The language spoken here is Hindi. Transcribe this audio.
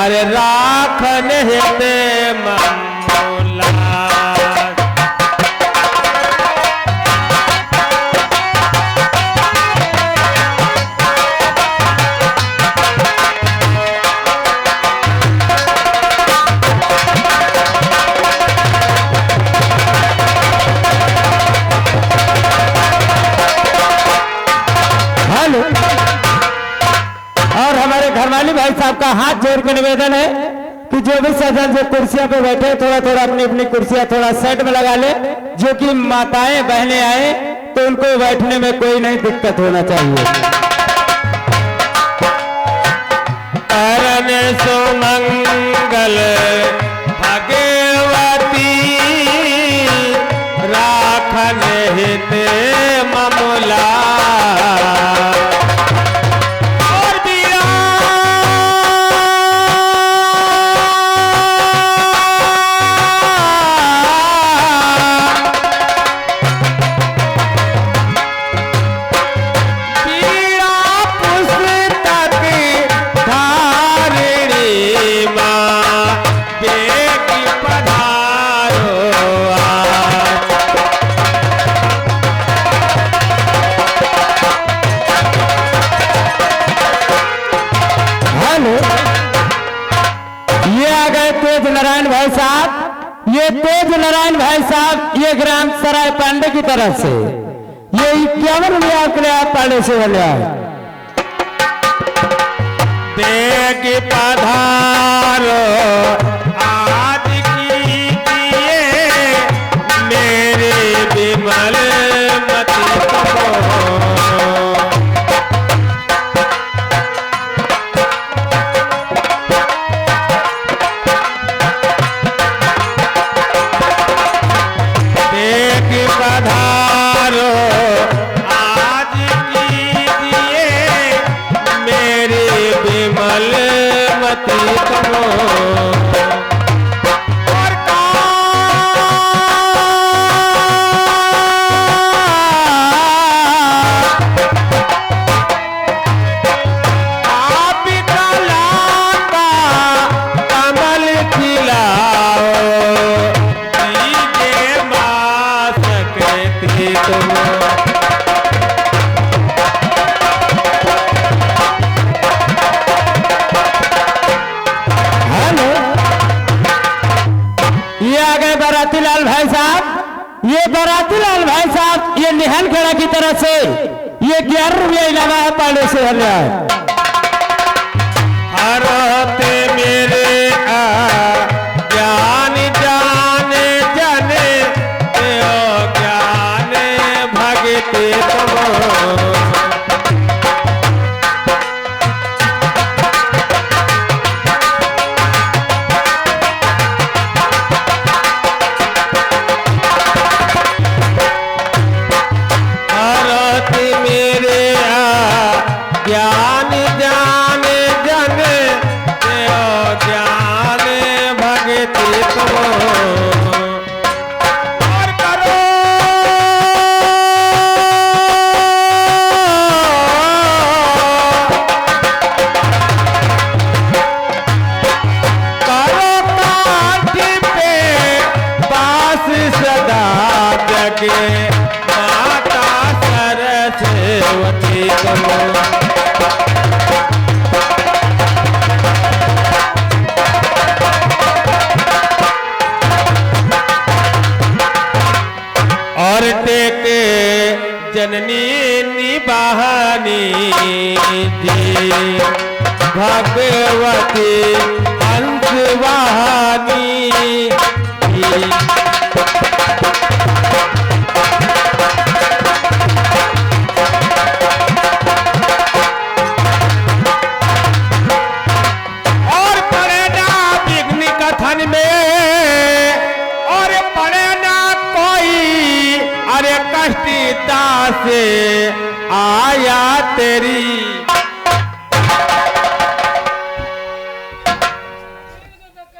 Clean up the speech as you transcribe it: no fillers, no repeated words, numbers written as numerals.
अरे राखन हेते ममोला। और हमारे घरवाली भाई साहब का हाथ जोड़ के निवेदन है कि जो भी सज्जन जो कुर्सियों पे बैठे थोड़ा थोड़ा अपनी अपनी कुर्सियां थोड़ा साइड में लगा ले। जो कि माताएं बहनें आए तो उनको बैठने में कोई नहीं दिक्कत होना चाहिए। करन सुमंगल भगवती राखन हेते ममोला। नारायण भाई साहब, ये तेज नारायण भाई साहब, ये ग्राम सराय पांडे की तरफ से ये 51 रुपया आपके आप पांडे से बने आए। देख पधारो आज की दिए मेरे विमल मति को। पधारो आज कीजिए मेरे विमल मति को। और आप कला का कमल खिलाओ बाराती लाल भाई साहब, ये बाराती लाल भाई साहब, ये निहन खेड़ा की तरफ से ये 11 रुपया इनामा है पांडे से हरिया। हरते मेरे ज्ञान जाने जने ज्ञान भगते तुम। ज्ञान जान जन ज्ञान भगति तुम। और करो करो काठी पे बास सदा जगे माता सरस्वती को। और टेके जननी निबाहनी जी भगवती हंसवाहनी। और पड़े ना विघ्न कथन में, और पड़े ना कोई अरे कष्टता से आया तेरी